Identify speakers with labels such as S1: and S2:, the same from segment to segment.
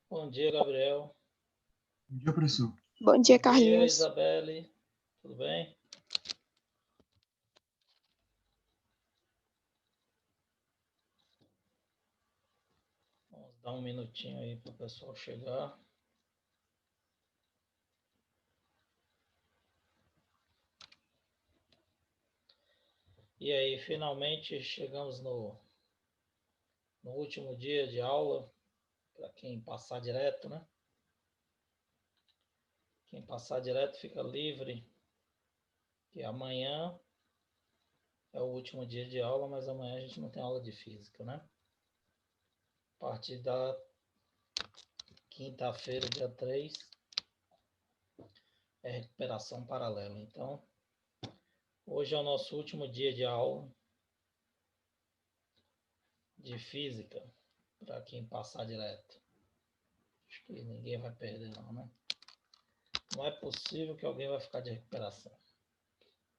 S1: Bom dia, Gabriel.
S2: Bom dia, professor.
S3: Bom dia,
S1: Bom
S3: Carlinhos.
S1: dia, Isabelle. Tudo bem? Vamos dar um minutinho aí para o pessoal chegar. E aí, finalmente chegamos no último dia de aula, para quem passar direto, né? Quem passar direto fica livre, que amanhã é o último dia de aula, mas amanhã a gente não tem aula de física, né? A partir da quinta-feira, dia 3, é recuperação paralela. Então, hoje é o nosso último dia de aula de física, para quem passar direto. Acho que ninguém vai perder não, né? Não é possível que alguém vai ficar de recuperação.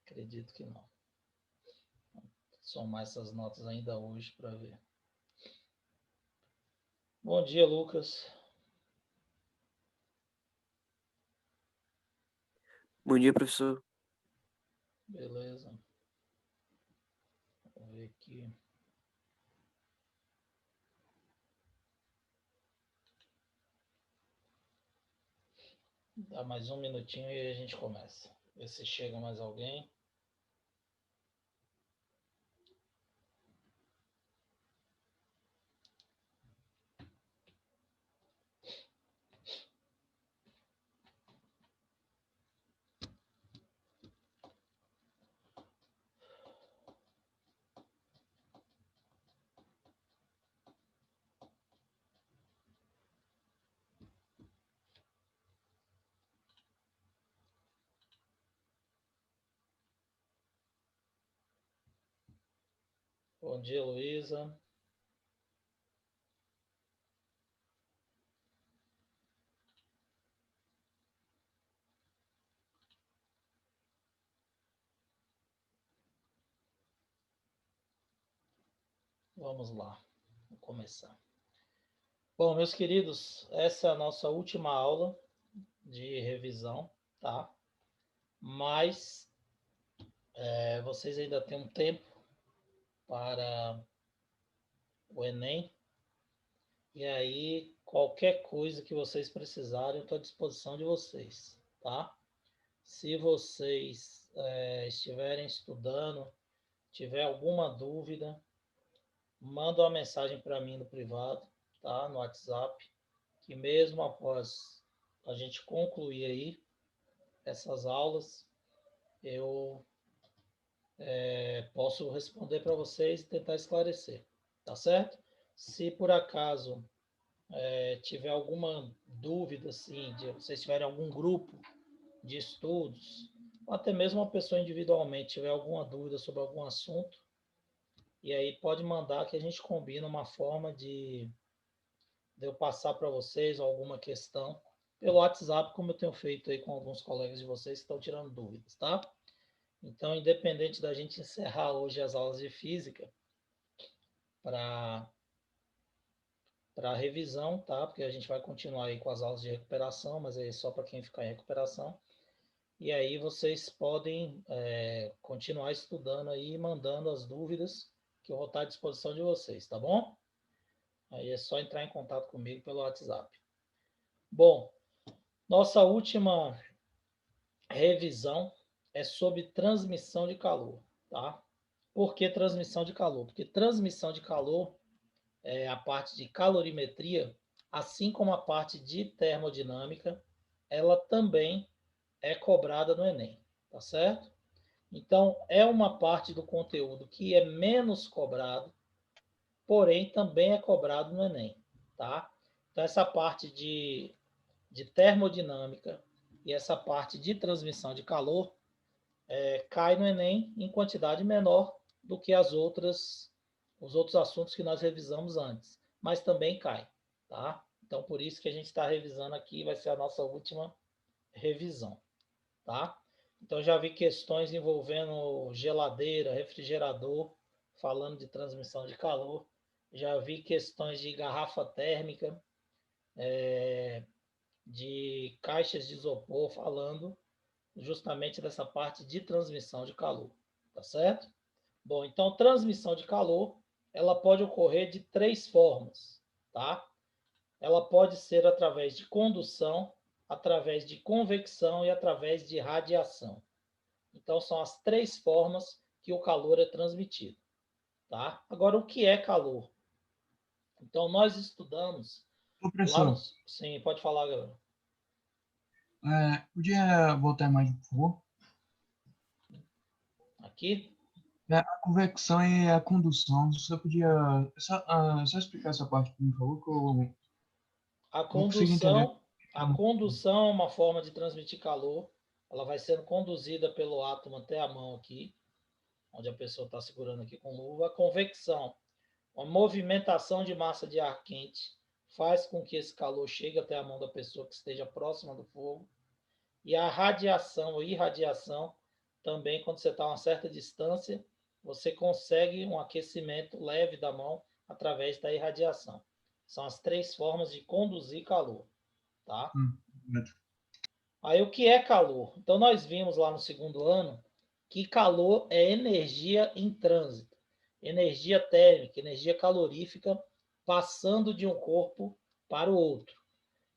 S1: Acredito que não. Vou somar essas notas ainda hoje para ver. Bom dia, Lucas.
S4: Bom dia, professor.
S1: Beleza. Vamos ver aqui. Dá mais um minutinho e a gente começa. Ver se chega mais alguém. Bom dia, Luísa. Vamos lá. Vou começar. Bom, meus queridos, essa é a nossa última aula de revisão, tá? Mas vocês ainda têm um tempo para o Enem. E aí, qualquer coisa que vocês precisarem, eu estou à disposição de vocês, tá? Se vocês estiverem estudando, tiver alguma dúvida, manda uma mensagem para mim no privado, tá? No WhatsApp, que mesmo após a gente concluir aí essas aulas, eu posso responder para vocês e tentar esclarecer, tá certo? Se por acaso tiver alguma dúvida, assim, de vocês tiverem algum grupo de estudos, ou até mesmo uma pessoa individualmente tiver alguma dúvida sobre algum assunto, e aí pode mandar que a gente combina uma forma de eu passar para vocês alguma questão pelo WhatsApp, como eu tenho feito aí com alguns colegas de vocês que estão tirando dúvidas, tá? Então, independente da gente encerrar hoje as aulas de física para revisão, tá? Porque a gente vai continuar aí com as aulas de recuperação, mas é só para quem ficar em recuperação. E aí vocês podem continuar estudando aí e mandando as dúvidas que eu vou estar à disposição de vocês, tá bom? Aí é só entrar em contato comigo pelo WhatsApp. Bom, nossa última revisão é sobre transmissão de calor, tá? Por que transmissão de calor? Porque transmissão de calor é a parte de calorimetria, assim como a parte de termodinâmica, ela também é cobrada no Enem, tá certo? Então, é uma parte do conteúdo que é menos cobrado, porém também é cobrado no Enem, tá? Então, essa parte de termodinâmica e essa parte de transmissão de calor cai no Enem em quantidade menor do que os outros assuntos que nós revisamos antes, mas também cai, tá? Então, por isso que a gente está revisando aqui, vai ser a nossa última revisão, tá? Então, já vi questões envolvendo geladeira, refrigerador, falando de transmissão de calor. Já vi questões de garrafa térmica, de caixas de isopor falando justamente dessa parte de transmissão de calor, tá certo? Bom, então transmissão de calor, ela pode ocorrer de três formas, tá? Ela pode ser através de condução, através de convecção e através de radiação. Então são as três formas que o calor é transmitido, tá? Agora, o que é calor? Então nós estudamos
S2: Ô,
S1: lá no...
S2: professor,
S1: Sim, pode falar, galera.
S2: podia voltar a imagem, por favor?
S1: Aqui,
S2: A convecção e a condução. Você podia só explicar essa parte, por favor, que eu
S1: a
S2: não consigo entender.
S1: condução é uma forma de transmitir calor. Ela vai sendo conduzida pelo átomo até a mão aqui, onde a pessoa está segurando aqui com luva. A convecção, uma movimentação de massa de ar quente, faz com que esse calor chegue até a mão da pessoa que esteja próxima do fogo. E a radiação ou irradiação, também quando você está a uma certa distância, você consegue um aquecimento leve da mão através da irradiação. São as três formas de conduzir calor, tá?
S2: Correto.
S1: Aí o que é calor? Então nós vimos lá no segundo ano que calor é energia em trânsito, energia térmica, energia calorífica passando de um corpo para o outro.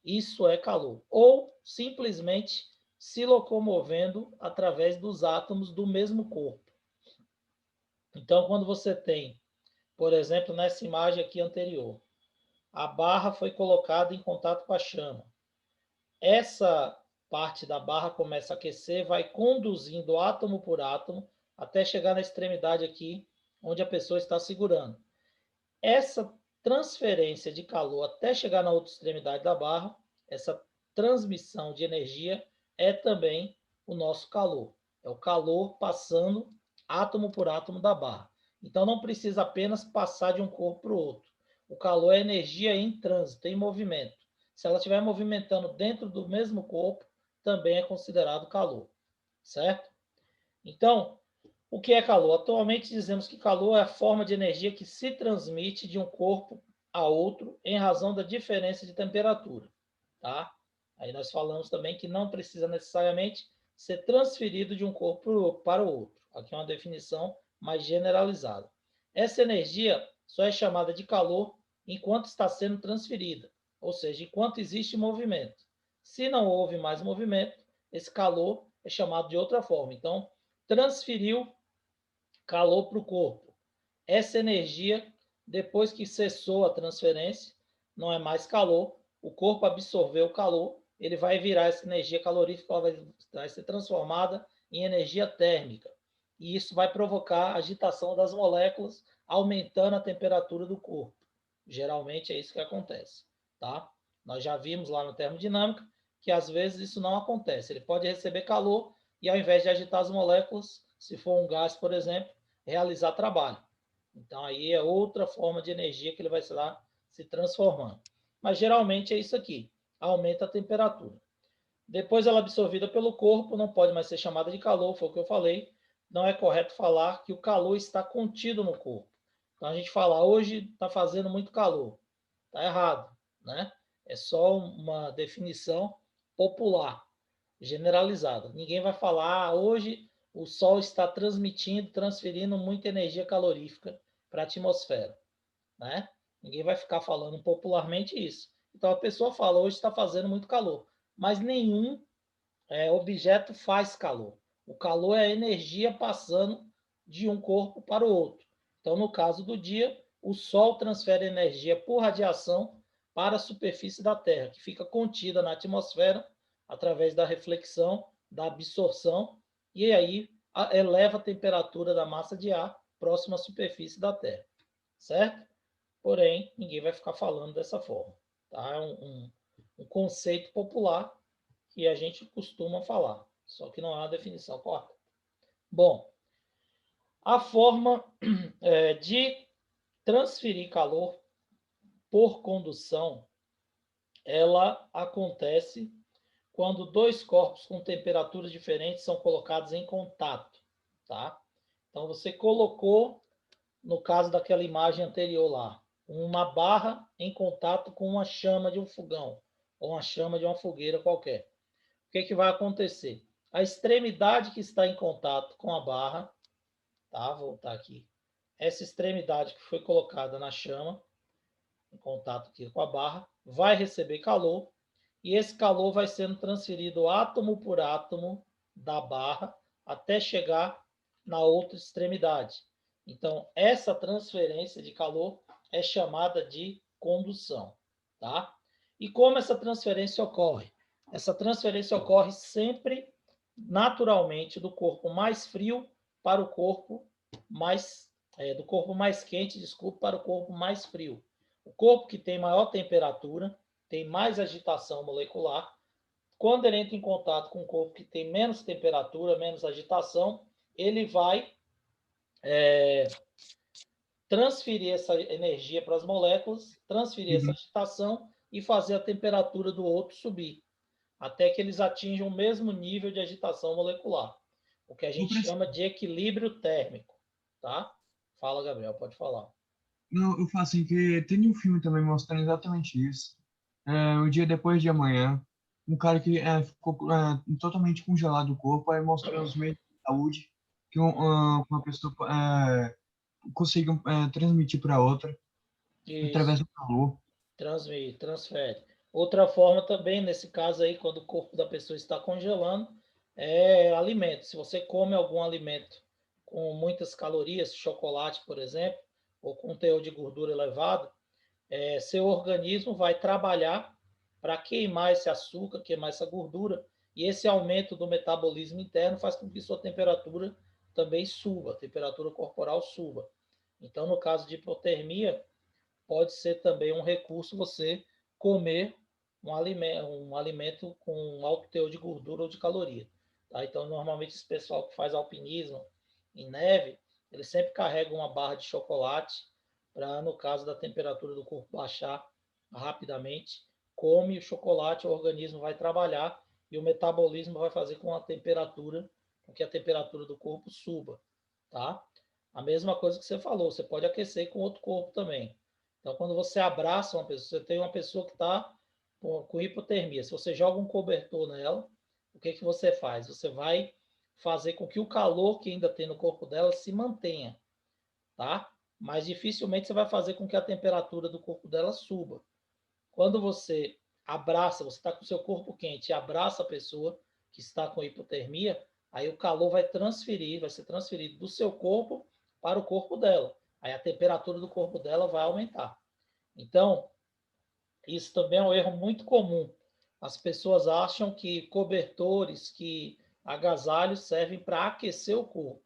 S1: Isso é calor. Ou simplesmente se locomovendo através dos átomos do mesmo corpo. Então, quando você tem, por exemplo, nessa imagem aqui anterior, a barra foi colocada em contato com a chama. Essa parte da barra começa a aquecer, vai conduzindo átomo por átomo até chegar na extremidade aqui, onde a pessoa está segurando. Essa transferência de calor até chegar na outra extremidade da barra, essa transmissão de energia é também o nosso calor. É o calor passando átomo por átomo da barra. Então não precisa apenas passar de um corpo para o outro. O calor é energia em trânsito, em movimento. Se ela estiver movimentando dentro do mesmo corpo, também é considerado calor, certo? Então, o que é calor? Atualmente dizemos que calor é a forma de energia que se transmite de um corpo a outro em razão da diferença de temperatura, tá? Aí nós falamos também que não precisa necessariamente ser transferido de um corpo para o outro. Aqui é uma definição mais generalizada. Essa energia só é chamada de calor enquanto está sendo transferida, ou seja, enquanto existe movimento. Se não houve mais movimento, esse calor é chamado de outra forma. Então, transferiu calor para o corpo. Essa energia, depois que cessou a transferência, não é mais calor, o corpo absorveu o calor, ele vai virar essa energia calorífica, ela vai ser transformada em energia térmica. E isso vai provocar agitação das moléculas, aumentando a temperatura do corpo. Geralmente é isso que acontece, tá? Nós já vimos lá no termodinâmica que às vezes isso não acontece. Ele pode receber calor e ao invés de agitar as moléculas, se for um gás, por exemplo, realizar trabalho. Então aí é outra forma de energia que ele vai lá se transformando. Mas geralmente é isso aqui, aumenta a temperatura. Depois ela é absorvida pelo corpo, não pode mais ser chamada de calor, foi o que eu falei. Não é correto falar que o calor está contido no corpo. Então a gente fala, hoje está fazendo muito calor. Está errado, né? É só uma definição popular, generalizada. Ninguém vai falar, hoje o Sol está transmitindo, transferindo muita energia calorífica para a atmosfera, né? Ninguém vai ficar falando popularmente isso. Então a pessoa fala, hoje está fazendo muito calor, mas nenhum objeto faz calor. O calor é a energia passando de um corpo para o outro. Então, no caso do dia, o Sol transfere energia por radiação para a superfície da Terra, que fica contida na atmosfera através da reflexão, da absorção, e aí eleva a temperatura da massa de ar próxima à superfície da Terra, certo? Porém, ninguém vai ficar falando dessa forma. Tá? É um conceito popular que a gente costuma falar, só que não é uma definição correta. Bom, a forma de transferir calor por condução, ela acontece quando dois corpos com temperaturas diferentes são colocados em contato, tá? Então você colocou, no caso daquela imagem anterior lá, uma barra em contato com uma chama de um fogão ou uma chama de uma fogueira qualquer. O que vai acontecer? A extremidade que está em contato com a barra, tá? Vou voltar aqui. Essa extremidade que foi colocada na chama, em contato aqui com a barra, vai receber calor e esse calor vai sendo transferido átomo por átomo da barra até chegar na outra extremidade. Então, essa transferência de calor é chamada de condução, tá? E como essa transferência ocorre? Essa transferência ocorre sempre naturalmente do corpo mais frio para o corpo do corpo mais quente, desculpa, para o corpo mais frio. O corpo que tem maior temperatura tem mais agitação molecular. Quando ele entra em contato com um corpo que tem menos temperatura, menos agitação, ele vai transferir essa energia para as moléculas, transferir essa agitação e fazer a temperatura do outro subir, até que eles atinjam o mesmo nível de agitação molecular, o que a gente chama de equilíbrio térmico, tá? Fala, Gabriel, pode falar.
S2: Não, eu falo assim, que tem um filme também mostrando exatamente isso. O dia depois de amanhã, um cara que ficou totalmente congelado o corpo, aí mostrando os meios de saúde que uma pessoa consegue transmitir para outra através
S1: Isso,
S2: do calor.
S1: transfere. Outra forma também, nesse caso aí, quando o corpo da pessoa está congelando, é alimento. Se você come algum alimento com muitas calorias, chocolate, por exemplo, ou com teor de gordura elevado, seu organismo vai trabalhar para queimar esse açúcar, queimar essa gordura, e esse aumento do metabolismo interno faz com que sua temperatura também suba, a temperatura corporal suba. Então, no caso de hipotermia, pode ser também um recurso você comer um alimento com alto teor de gordura ou de caloria. Tá? Então, normalmente, esse pessoal que faz alpinismo em neve, ele sempre carrega uma barra de chocolate para, no caso da temperatura do corpo baixar rapidamente, come o chocolate, o organismo vai trabalhar e o metabolismo vai fazer com que a temperatura do corpo suba, tá? A mesma coisa que você falou, você pode aquecer com outro corpo também. Então, quando você abraça uma pessoa, você tem uma pessoa que está com hipotermia, se você joga um cobertor nela, o que você faz? Você vai fazer com que o calor que ainda tem no corpo dela se mantenha, tá? Mas dificilmente você vai fazer com que a temperatura do corpo dela suba. Quando você abraça, você está com o seu corpo quente e abraça a pessoa que está com hipotermia, aí o calor vai ser transferido do seu corpo para o corpo dela. Aí a temperatura do corpo dela vai aumentar. Então, isso também é um erro muito comum. As pessoas acham que cobertores, que agasalhos servem para aquecer o corpo.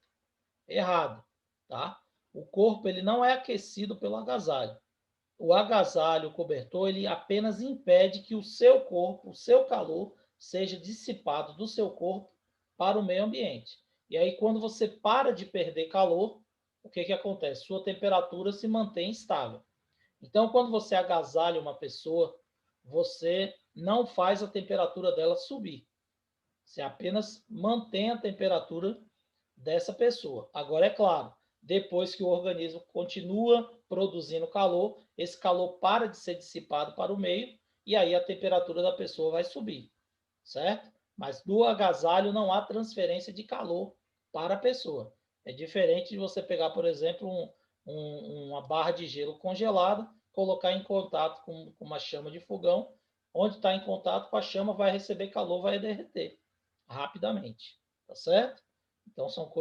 S1: Errado, tá? O corpo ele não é aquecido pelo agasalho. O agasalho, o cobertor, ele apenas impede que o seu corpo, o seu calor, seja dissipado do seu corpo para o meio ambiente. E aí, quando você para de perder calor, o que acontece? Sua temperatura se mantém estável. Então, quando você agasalha uma pessoa, você não faz a temperatura dela subir. Você apenas mantém a temperatura dessa pessoa. Agora, é claro, depois que o organismo continua produzindo calor, esse calor para de ser dissipado para o meio e aí a temperatura da pessoa vai subir, certo? Mas do agasalho não há transferência de calor para a pessoa. É diferente de você pegar, por exemplo, uma barra de gelo congelada, colocar em contato com uma chama de fogão, onde está em contato com a chama, vai receber calor, vai derreter rapidamente, tá certo? Então são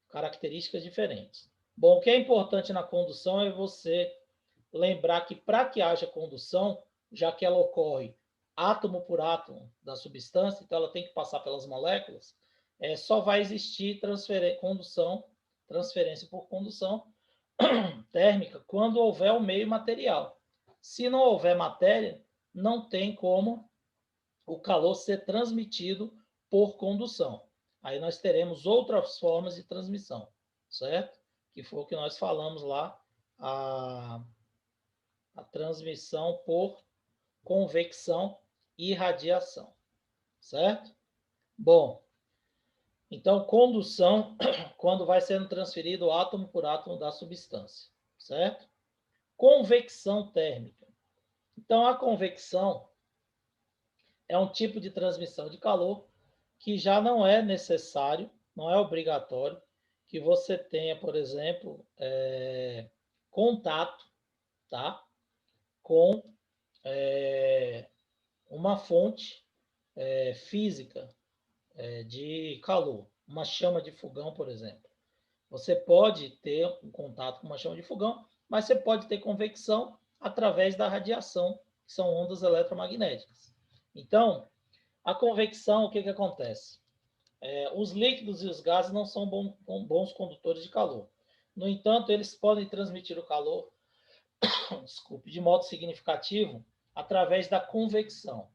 S1: características diferentes. Bom, o que é importante na condução é você lembrar que para que haja condução, já que ela ocorre átomo por átomo da substância, então ela tem que passar pelas moléculas, só vai existir transferência por condução térmica quando houver o meio material. Se não houver matéria, não tem como o calor ser transmitido por condução. Aí nós teremos outras formas de transmissão, certo? Que foi o que nós falamos lá, a transmissão por convecção e radiação, certo? Bom, então condução, quando vai sendo transferido átomo por átomo da substância, certo? convecção térmica. Então, a convecção é um tipo de transmissão de calor que já não é necessário, não é obrigatório que você tenha, por exemplo, contato, tá, com uma fonte física de calor, uma chama de fogão, por exemplo. Você pode ter um contato com uma chama de fogão, mas você pode ter convecção através da radiação, que são ondas eletromagnéticas. Então, a convecção, o que acontece? Os líquidos e os gases não são bons condutores de calor. No entanto, eles podem transmitir o calor, desculpe, de modo significativo através da convecção.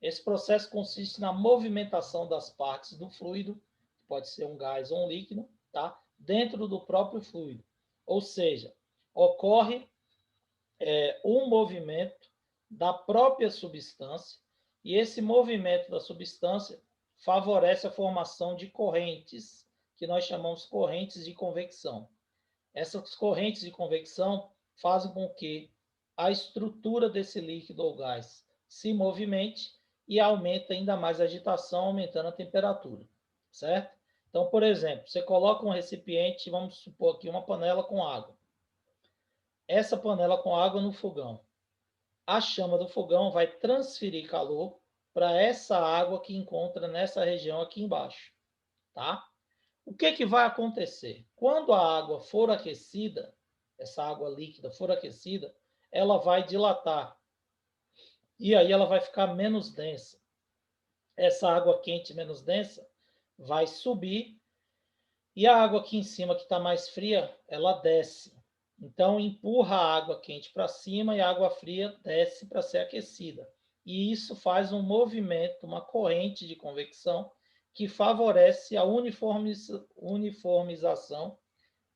S1: Esse processo consiste na movimentação das partes do fluido, pode ser um gás ou um líquido, tá? Dentro do próprio fluido. Ou seja, ocorre um movimento da própria substância e esse movimento da substância favorece a formação de correntes, que nós chamamos correntes de convecção. Essas correntes de convecção fazem com que a estrutura desse líquido ou gás se movimente e aumenta ainda mais a agitação, aumentando a temperatura, certo? Então, por exemplo, você coloca um recipiente, vamos supor aqui uma panela com água. Essa panela com água no fogão. A chama do fogão vai transferir calor para essa água que encontra nessa região aqui embaixo, tá? O que vai acontecer? Quando a água for aquecida, essa água líquida for aquecida, ela vai dilatar. E aí ela vai ficar menos densa. Essa água quente menos densa vai subir e a água aqui em cima, que está mais fria, ela desce. Então, empurra a água quente para cima e a água fria desce para ser aquecida. E isso faz um movimento, uma corrente de convecção que favorece a uniformização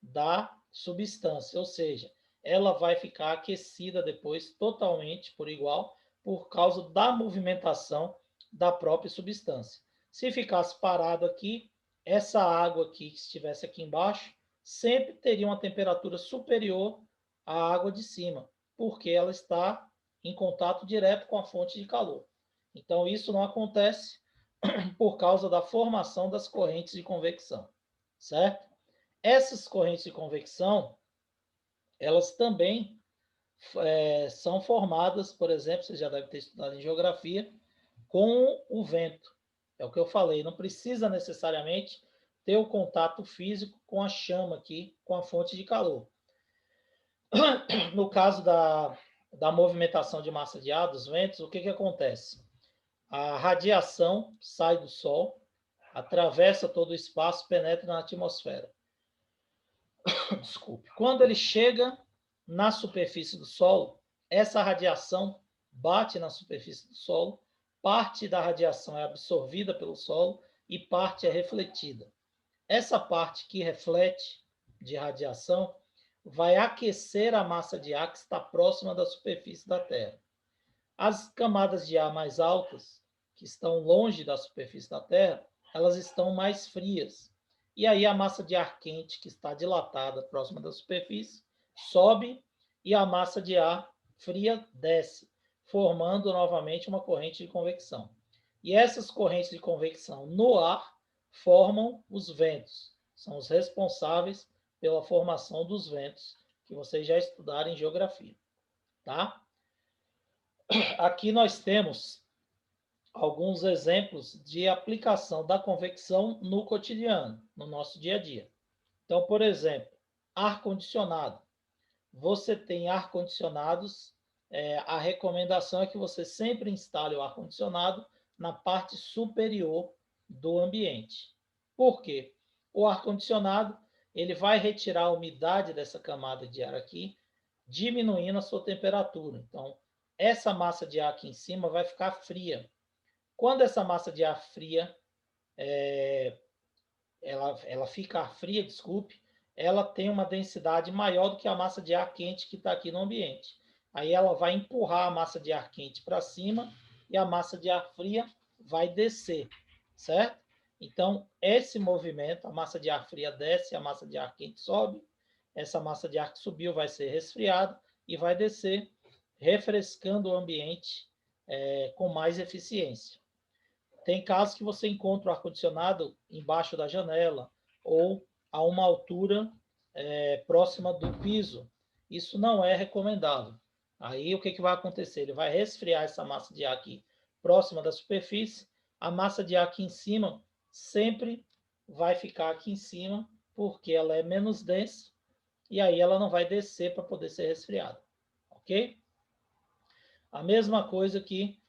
S1: da substância, ou seja, ela vai ficar aquecida depois totalmente por igual por causa da movimentação da própria substância. Se ficasse parado aqui, essa água aqui que estivesse aqui embaixo sempre teria uma temperatura superior à água de cima, porque ela está em contato direto com a fonte de calor. Então, isso não acontece por causa da formação das correntes de convecção, certo? Essas correntes de convecção, elas também são formadas, por exemplo, você já deve ter estudado em geografia, com o vento. É o que eu falei, não precisa necessariamente ter o contato físico com a chama aqui, com a fonte de calor. No caso da movimentação de massa de ar, dos ventos, o que acontece? A radiação sai do Sol, atravessa todo o espaço, penetra na atmosfera. Desculpe. Quando ele chega na superfície do solo, essa radiação bate na superfície do solo, parte da radiação é absorvida pelo solo e parte é refletida. Essa parte que reflete de radiação vai aquecer a massa de ar que está próxima da superfície da Terra. As camadas de ar mais altas, que estão longe da superfície da Terra, elas estão mais frias. E aí a massa de ar quente, que está dilatada próxima da superfície, sobe e a massa de ar fria desce, formando novamente uma corrente de convecção. E essas correntes de convecção no ar formam os ventos. São os responsáveis pela formação dos ventos, que vocês já estudaram em geografia, tá? Aqui nós temos alguns exemplos de aplicação da convecção no cotidiano, no nosso dia a dia. Então, por exemplo, ar-condicionado. Você tem ar-condicionados, a recomendação é que você sempre instale o ar-condicionado na parte superior do ambiente. Por quê? O ar-condicionado ele vai retirar a umidade dessa camada de ar aqui, diminuindo a sua temperatura. Então, essa massa de ar aqui em cima vai ficar fria. Quando essa massa de ar fria, ela fica fria, desculpe, ela tem uma densidade maior do que a massa de ar quente que está aqui no ambiente. Aí ela vai empurrar a massa de ar quente para cima e a massa de ar fria vai descer, certo? Então, esse movimento, a massa de ar fria desce, a massa de ar quente sobe, essa massa de ar que subiu vai ser resfriada e vai descer, refrescando o ambiente com mais eficiência. Tem casos que você encontra o ar-condicionado embaixo da janela ou a uma altura próxima do piso. Isso não é recomendável. Aí o que vai acontecer? Ele vai resfriar essa massa de ar aqui próxima da superfície. A massa de ar aqui em cima sempre vai ficar aqui em cima, porque ela é menos densa, e aí ela não vai descer para poder ser resfriada. Ok? A mesma coisa que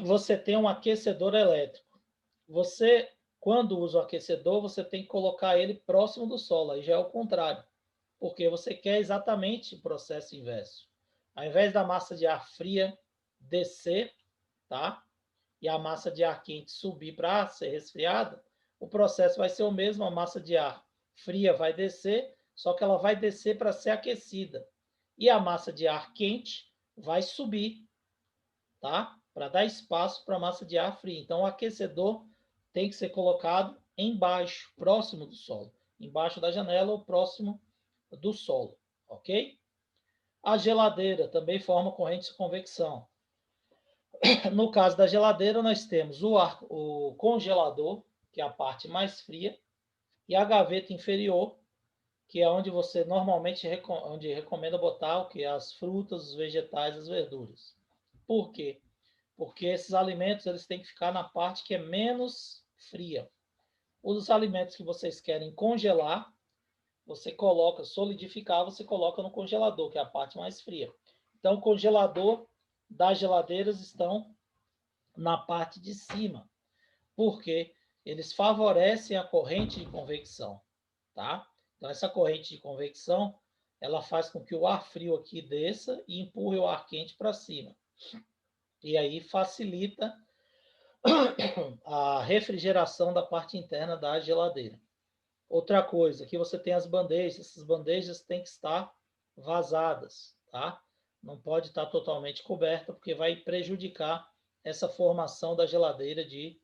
S1: você tem um aquecedor elétrico. Você, quando usa o aquecedor, você tem que colocar ele próximo do solo. Aí já é o contrário, porque você quer exatamente o processo inverso. Ao invés da massa de ar fria descer, tá? E a massa de ar quente subir para ser resfriada, o processo vai ser o mesmo. A massa de ar fria vai descer, só que ela vai descer para ser aquecida. E a massa de ar quente vai subir, tá? Para dar espaço para a massa de ar fria. Então, o aquecedor tem que ser colocado embaixo, próximo do solo, embaixo da janela ou próximo do solo, ok? A geladeira também forma corrente de convecção. No caso da geladeira, nós temos o congelador, que é a parte mais fria, e a gaveta inferior, que é onde você normalmente onde recomenda botar o que? As frutas, os vegetais, as verduras. Por quê? Porque esses alimentos eles têm que ficar na parte que é menos fria. Os alimentos que vocês querem congelar, você coloca, solidificar, você coloca no congelador, que é a parte mais fria. Então, o congelador das geladeiras estão na parte de cima, porque eles favorecem a corrente de convecção, tá? Então, essa corrente de convecção, ela faz com que o ar frio aqui desça e empurre o ar quente para cima. E aí facilita a refrigeração da parte interna da geladeira. Outra coisa, aqui você tem as bandejas. Essas bandejas têm que estar vazadas, tá? Não pode estar totalmente coberta, porque vai prejudicar essa formação da geladeira de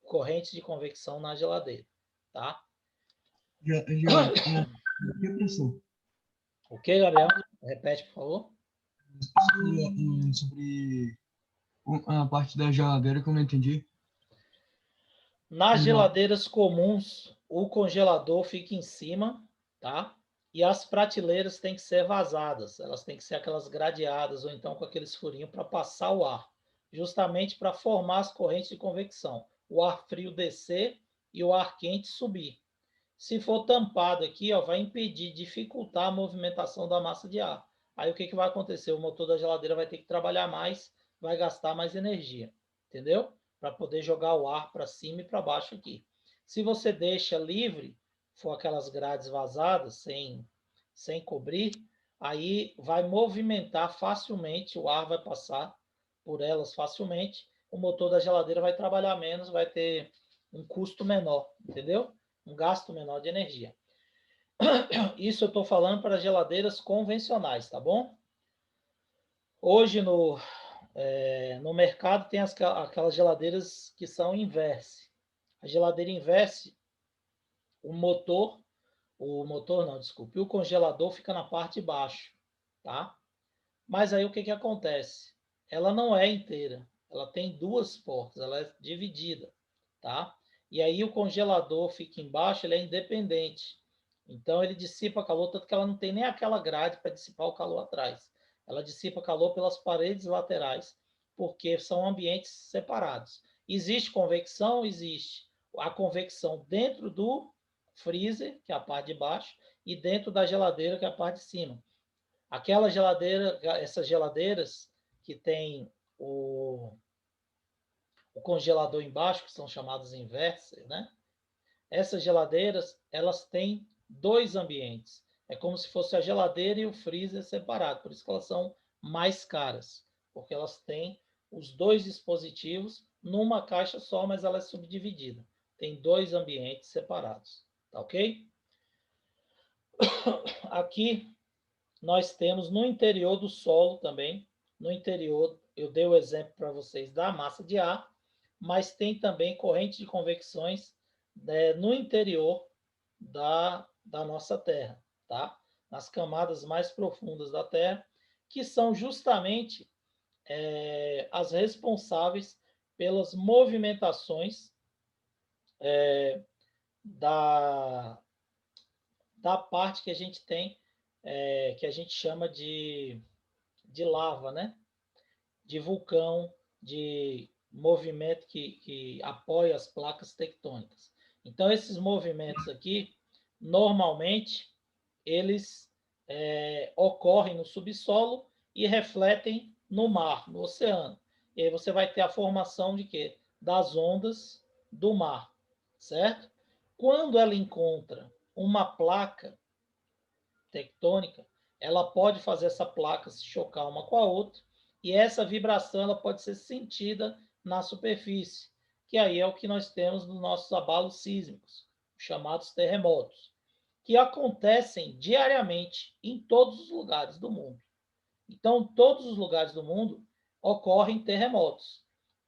S1: corrente de convecção na geladeira, tá?
S2: Professor,
S1: Ok, Gabriel? Repete, por favor.
S2: sobre a parte da geladeira que eu não entendi.
S1: Nas geladeiras comuns, o congelador fica em cima, tá? E as prateleiras têm que ser vazadas, elas têm que ser aquelas gradeadas ou então com aqueles furinhos para passar o ar, justamente para formar as correntes de convecção. O ar frio descer e o ar quente subir. Se for tampado aqui, ó, vai impedir, dificultar a movimentação da massa de ar. Aí o que vai acontecer? O motor da geladeira vai ter que trabalhar mais, vai gastar mais energia, entendeu? Para poder jogar o ar para cima e para baixo aqui. Se você deixa livre, for aquelas grades vazadas, sem cobrir, aí vai movimentar facilmente, o ar vai passar por elas facilmente, o motor da geladeira vai trabalhar menos, vai ter um custo menor, entendeu? Um gasto menor de energia. Isso eu estou falando para geladeiras convencionais, tá bom? Hoje no mercado tem aquelas geladeiras que são inverse. A geladeira inverse, o motor não, desculpe, o congelador fica na parte de baixo, tá? Mas aí o que acontece? Ela não é inteira, ela tem duas portas, ela é dividida, tá? E aí o congelador fica embaixo, ele é independente. Então ele dissipa calor, tanto que ela não tem nem aquela grade para dissipar o calor atrás. Ela dissipa calor pelas paredes laterais, porque são ambientes separados. Existe convecção? Existe. A convecção dentro do freezer, que é a parte de baixo, e dentro da geladeira, que é a parte de cima. Aquela geladeira, essas geladeiras que tem o congelador embaixo, que são chamadas inversas, né? Essas geladeiras, elas têm dois ambientes. É como se fosse a geladeira e o freezer separado. Por isso que elas são mais caras, porque elas têm os dois dispositivos numa caixa só, mas ela é subdividida. Tem dois ambientes separados, tá ok? Aqui nós temos no interior do solo também. No interior, eu dei o exemplo para vocês da massa de ar, mas tem também corrente de convecções no interior da nossa Terra, tá? nas camadas mais profundas da Terra, que são justamente as responsáveis pelas movimentações da parte que a gente tem, que a gente chama de lava, né? De vulcão, de movimento que apoia as placas tectônicas. Então, esses movimentos aqui, normalmente, eles ocorrem no subsolo e refletem no mar, no oceano. E aí você vai ter a formação de quê? Das ondas do mar, certo? Quando ela encontra uma placa tectônica, ela pode fazer essa placa se chocar uma com a outra, e essa vibração ela pode ser sentida na superfície, que aí é o que nós temos nos nossos abalos sísmicos, chamados terremotos, que acontecem diariamente em todos os lugares do mundo. Então, todos os lugares do mundo ocorrem terremotos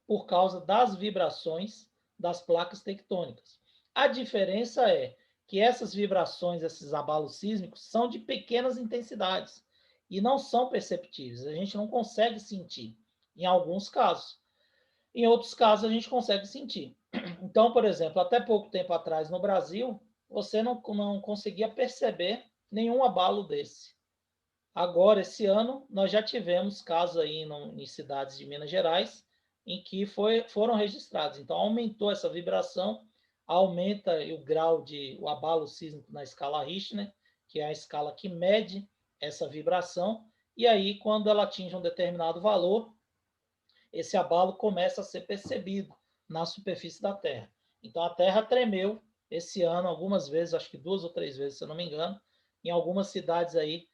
S1: por causa das vibrações das placas tectônicas. A diferença é que essas vibrações, esses abalos sísmicos, são de pequenas intensidades e não são perceptíveis. A gente não consegue sentir em alguns casos. Em outros casos, a gente consegue sentir. Então, por exemplo, até pouco tempo atrás no Brasil, você não conseguia perceber nenhum abalo desse. Agora, esse ano, nós já tivemos casos aí em cidades de Minas Gerais em que foram registrados. Então, aumentou essa vibração, aumenta o grau o abalo sísmico na escala Richter, que é a escala que mede essa vibração, e aí, quando ela atinge um determinado valor, esse abalo começa a ser percebido na superfície da Terra. Então, a Terra tremeu esse ano algumas vezes, acho que 2 ou 3 vezes, se eu não me engano, em algumas cidades aí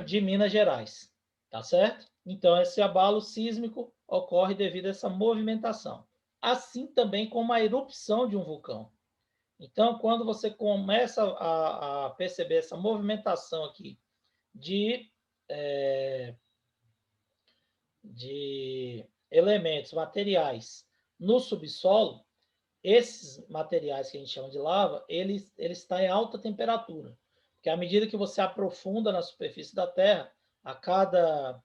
S1: de Minas Gerais, tá certo? Então, esse abalo sísmico ocorre devido a essa movimentação. Assim também como a erupção de um vulcão. Então, quando você começa a perceber essa movimentação aqui de elementos, materiais no subsolo, esses materiais que a gente chama de lava, ele está em alta temperatura. Porque à medida que você aprofunda na superfície da Terra, a cada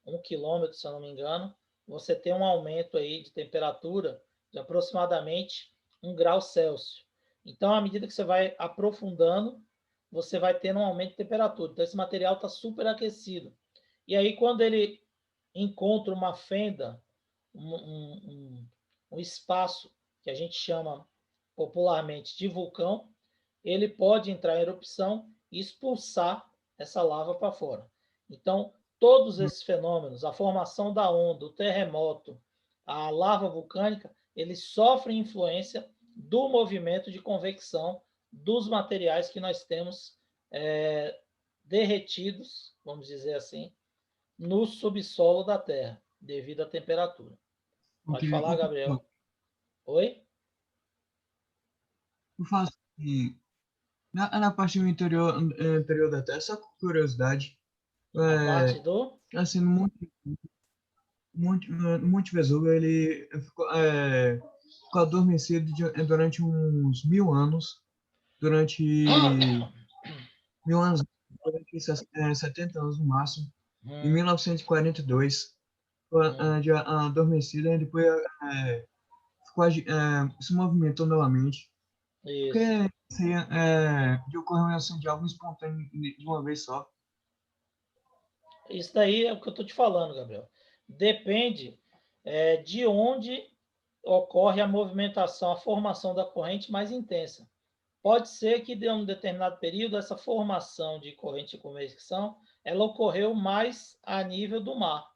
S1: 1 quilômetro, se eu não me engano, você tem um aumento aí de temperatura de aproximadamente 1 grau Celsius. Então, à medida que você vai aprofundando, você vai tendo um aumento de temperatura. Então, esse material está superaquecido. E aí, quando ele encontra uma fenda, um espaço que a gente chama popularmente de vulcão, ele pode entrar em erupção e expulsar essa lava para fora. Então, todos esses fenômenos, a formação da onda, o terremoto, a lava vulcânica, eles sofrem influência do movimento de convecção dos materiais que nós temos derretidos, vamos dizer assim, no subsolo da Terra, devido à temperatura. Pode falar, Gabriel. Oi?
S2: Eu faço assim, na parte do interior da Terra, só por curiosidade,
S1: A parte do...
S2: assim, no Monte Vesúvio, ele ficou adormecido durante uns 1000 anos, durante 1000 anos, durante 70 anos no máximo. Em 1942, adormecido, e depois se movimentou novamente.
S1: Isso.
S2: Porque de ocorrer assim, de algo espontâneo de uma vez só.
S1: Isso daí é o que eu estou te falando, Gabriel. Depende de onde ocorre a movimentação, a formação da corrente mais intensa. Pode ser que, de um determinado período, essa formação de corrente de convecção ela ocorreu mais a nível do mar.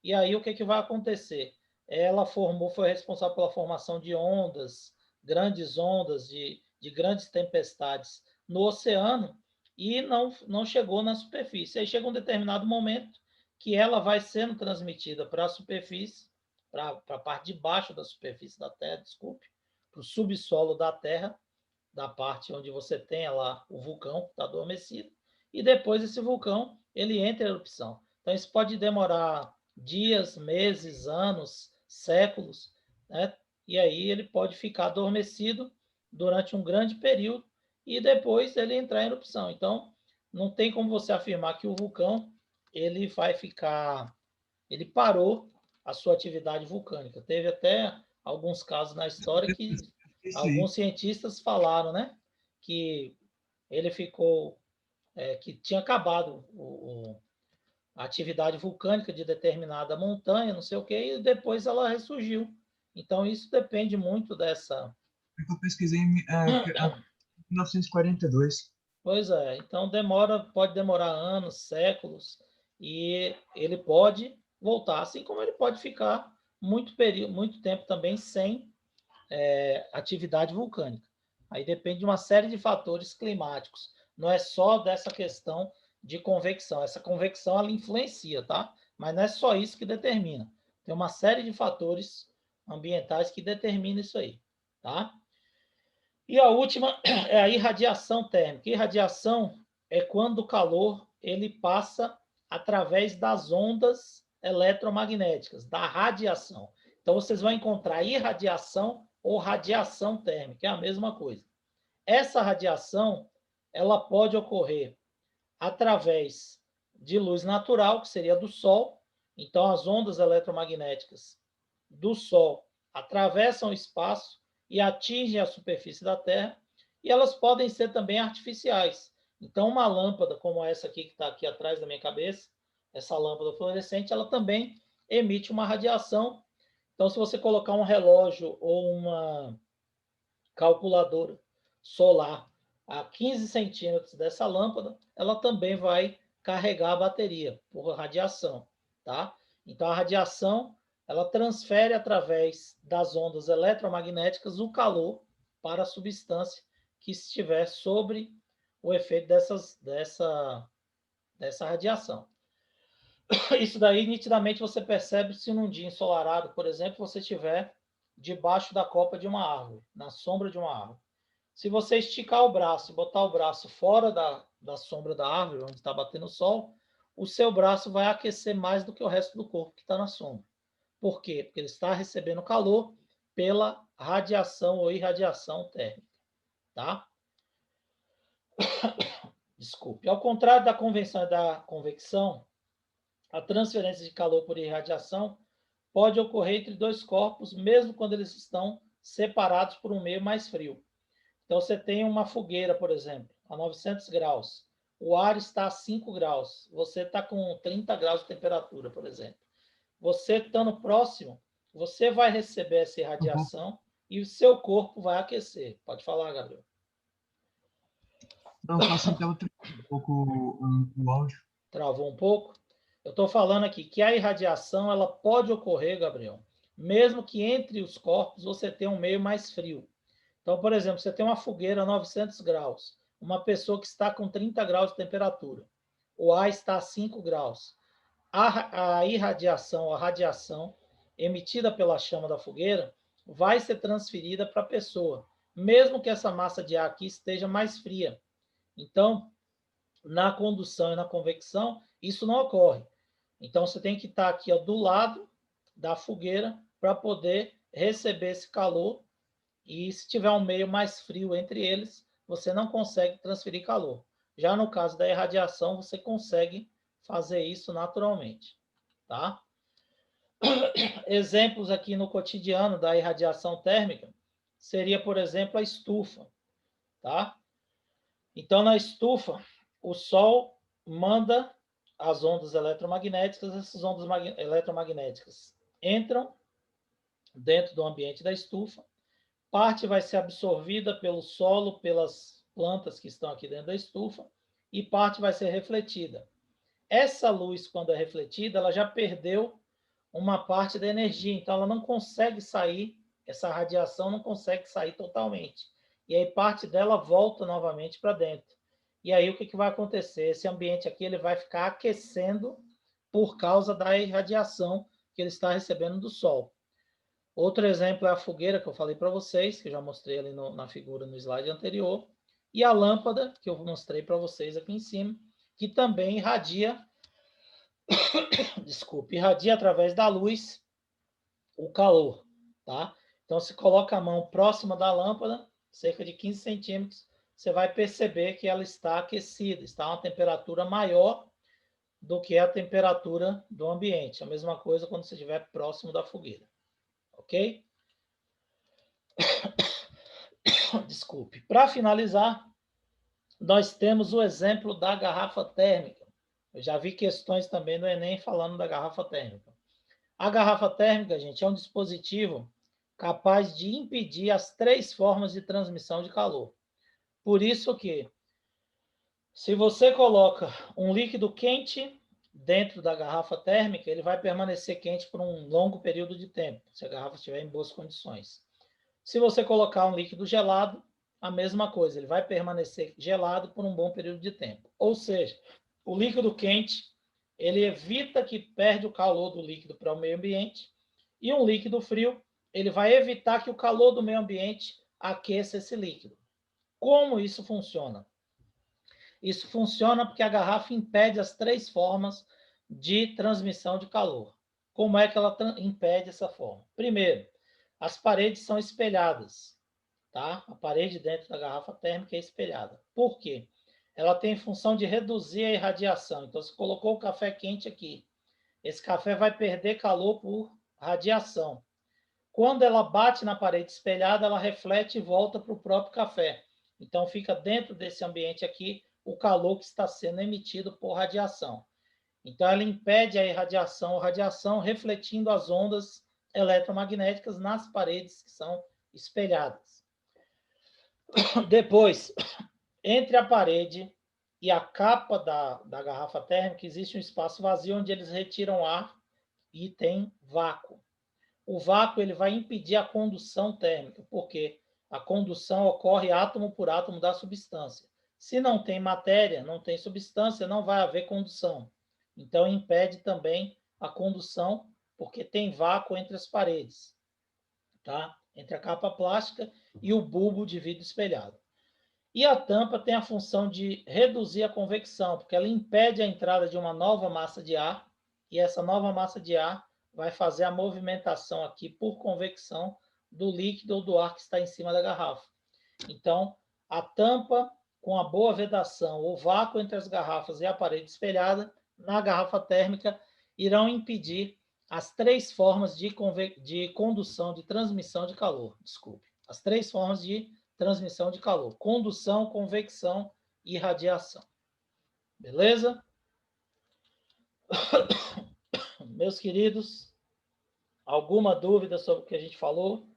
S1: E aí, o que vai acontecer? Ela foi responsável pela formação de ondas, grandes ondas, de grandes tempestades no oceano, e não chegou na superfície. Aí chega um determinado momento que ela vai sendo transmitida para a superfície, para a parte de baixo da superfície da Terra, desculpe, para o subsolo da Terra, da parte onde você tem lá o vulcão que está adormecido, e depois esse vulcão ele entra em erupção. Então isso pode demorar dias, meses, anos, séculos, né? E aí ele pode ficar adormecido durante um grande período e depois ele entrar em erupção. Então, não tem como você afirmar que o vulcão ele vai ficar, ele parou a sua atividade vulcânica. Teve até alguns casos na história que
S2: Isso aí.
S1: alguns cientistas falaram, né, que ele ficou, que tinha acabado a atividade vulcânica de determinada montanha, não sei o quê, e depois ela ressurgiu. Então, isso depende muito dessa...
S2: Eu pesquisei em 1942.
S1: Pois é, então pode demorar anos, séculos, e ele pode voltar, assim como ele pode ficar muito tempo também sem atividade vulcânica. Aí depende de uma série de fatores climáticos. Não é só dessa questão de convecção. Essa convecção ela influencia, tá? Mas não é só isso que determina. Tem uma série de fatores ambientais que determinam isso aí, tá? E a última é a irradiação térmica. Irradiação é quando o calor ele passa através das ondas eletromagnéticas, da radiação. Então, vocês vão encontrar irradiação ou radiação térmica, é a mesma coisa. Essa radiação ela pode ocorrer através de luz natural, que seria do Sol. Então, as ondas eletromagnéticas do Sol atravessam o espaço e atingem a superfície da Terra, e elas podem ser também artificiais. Então, uma lâmpada como essa aqui que está aqui atrás da minha cabeça, essa lâmpada fluorescente, ela também emite uma radiação. Então, se você colocar um relógio ou uma calculadora solar a 15 centímetros dessa lâmpada, ela também vai carregar a bateria por radiação, tá? Então, a radiação ela transfere através das ondas eletromagnéticas o calor para a substância que estiver sobre o efeito dessa radiação. Isso daí, nitidamente, você percebe se num dia ensolarado, por exemplo, você estiver debaixo da copa de uma árvore, na sombra de uma árvore. Se você esticar o braço e botar o braço fora da sombra da árvore, onde está batendo o sol, o seu braço vai aquecer mais do que o resto do corpo que está na sombra. Por quê? Porque ele está recebendo calor pela radiação ou irradiação térmica, tá? Desculpe. Ao contrário da convenção e da convecção, a transferência de calor por irradiação pode ocorrer entre dois corpos, mesmo quando eles estão separados por um meio mais frio. Então, você tem uma fogueira, por exemplo, a 900 graus. O ar está a 5 graus. Você está com 30 graus de temperatura, por exemplo. Você estando próximo, você vai receber essa irradiação e o seu corpo vai aquecer. Pode falar, Gabriel.
S2: Não, só assim estava um pouco o áudio.
S1: Travou um pouco? Eu estou falando aqui que a irradiação ela pode ocorrer, Gabriel, mesmo que entre os corpos você tenha um meio mais frio. Então, por exemplo, você tem uma fogueira a 900 graus, uma pessoa que está com 30 graus de temperatura, o ar está a 5 graus. A irradiação, a radiação emitida pela chama da fogueira vai ser transferida para a pessoa, mesmo que essa massa de ar aqui esteja mais fria. Então, na condução e na convecção, isso não ocorre. Então, você tem que estar aqui do lado da fogueira para poder receber esse calor. E se tiver um meio mais frio entre eles, você não consegue transferir calor. Já no caso da irradiação, você consegue fazer isso naturalmente, tá? Exemplos aqui no cotidiano da irradiação térmica seria, por exemplo, a estufa, tá? Então, na estufa, o Sol manda as ondas eletromagnéticas, essas ondas eletromagnéticas entram dentro do ambiente da estufa, parte vai ser absorvida pelo solo, pelas plantas que estão aqui dentro da estufa, e parte vai ser refletida. Essa luz, quando é refletida, ela já perdeu uma parte da energia, então ela não consegue sair, essa radiação não consegue sair totalmente. E aí parte dela volta novamente para dentro. E aí o que vai acontecer? Esse ambiente aqui ele vai ficar aquecendo por causa da irradiação que ele está recebendo do Sol. Outro exemplo é a fogueira que eu falei para vocês, que eu já mostrei ali na figura no slide anterior, e a lâmpada que eu mostrei para vocês aqui em cima, que também irradia, irradia através da luz o calor, tá? Então, se coloca a mão próxima da lâmpada, cerca de 15 centímetros, você vai perceber que ela está aquecida, está a uma temperatura maior do que a temperatura do ambiente. A mesma coisa quando você estiver próximo da fogueira. Ok? Desculpe. Para finalizar, nós temos o exemplo da garrafa térmica. Eu já vi questões também no Enem falando da garrafa térmica. A garrafa térmica, gente, é um dispositivo capaz de impedir as 3 formas de transmissão de calor. Por isso que, se você coloca um líquido quente dentro da garrafa térmica, ele vai permanecer quente por um longo período de tempo, se a garrafa estiver em boas condições. Se você colocar um líquido gelado, a mesma coisa, ele vai permanecer gelado por um bom período de tempo. Ou seja, o líquido quente, ele evita que perde o calor do líquido para o meio ambiente, e um líquido frio, ele vai evitar que o calor do meio ambiente aqueça esse líquido. Como isso funciona? Isso funciona porque a garrafa impede as 3 formas de transmissão de calor. Como é que ela impede essa forma? Primeiro, as paredes são espelhadas, tá? A parede dentro da garrafa térmica é espelhada. Por quê? Ela tem função de reduzir a irradiação. Então, você colocou o café quente aqui. Esse café vai perder calor por radiação. Quando ela bate na parede espelhada, ela reflete e volta para o próprio café. Então, fica dentro desse ambiente aqui o calor que está sendo emitido por radiação. Então, ela impede a irradiação ou radiação, refletindo as ondas eletromagnéticas nas paredes que são espelhadas. Depois, entre a parede e a capa da garrafa térmica, existe um espaço vazio onde eles retiram ar e tem vácuo. O vácuo ele vai impedir a condução térmica, porque a condução ocorre átomo por átomo da substância. Se não tem matéria, não tem substância, não vai haver condução. Então, impede também a condução, porque tem vácuo entre as paredes, tá? Entre a capa plástica e o bulbo de vidro espelhado. E a tampa tem a função de reduzir a convecção, porque ela impede a entrada de uma nova massa de ar, e essa nova massa de ar vai fazer a movimentação aqui por convecção do líquido ou do ar que está em cima da garrafa. Então, a tampa, com a boa vedação, o vácuo entre as garrafas e a parede espelhada, na garrafa térmica, irão impedir as 3 formas de condução, de transmissão de calor. Desculpe. As 3 formas de transmissão de calor: condução, convecção e radiação. Beleza? Meus queridos, alguma dúvida sobre o que a gente falou?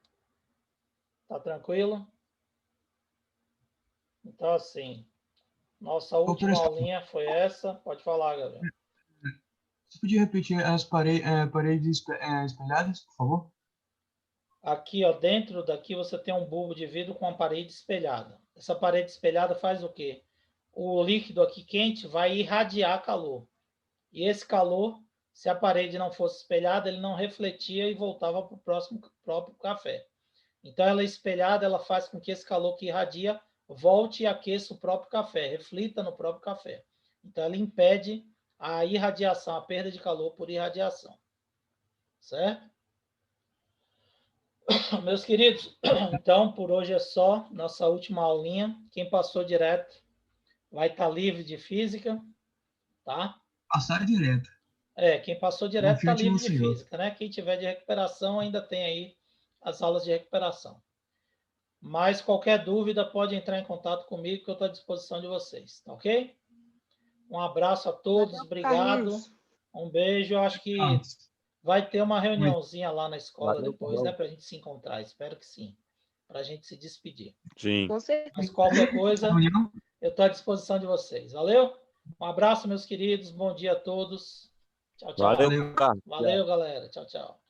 S1: Tá tranquilo? Então, assim, nossa última aulinha foi essa. Pode falar, Gabriel.
S2: Você podia repetir as paredes espelhadas, por favor?
S1: Aqui, ó, dentro daqui você tem um bulbo de vidro com a parede espelhada. Essa parede espelhada faz o quê? O líquido aqui quente vai irradiar calor. E esse calor, se a parede não fosse espelhada, ele não refletia e voltava para o próprio café. Então, ela espelhada, ela faz com que esse calor que irradia volte e aqueça o próprio café, reflita no próprio café. Então, ela impede a irradiação, a perda de calor por irradiação. Certo? Meus queridos, então, por hoje é só. Nossa última aulinha. Quem passou direto vai estar livre de física, tá?
S2: Passar direto.
S1: Quem passou direto está livre de física, né? Quem tiver de recuperação ainda tem aí as aulas de recuperação. Mas qualquer dúvida pode entrar em contato comigo que eu estou à disposição de vocês, tá ok? Um abraço a todos, obrigado. Um beijo. Eu acho que vai ter uma reuniãozinha lá na escola depois, né? Para a gente se encontrar. Espero que sim. Para a gente se despedir.
S3: Sim.
S5: Com certeza.
S1: Mas qualquer coisa, eu estou à disposição de vocês. Valeu? Um abraço, meus queridos. Bom dia a todos. Tchau, tchau.
S3: Valeu, Carlos.
S1: Valeu, galera. Tchau, tchau.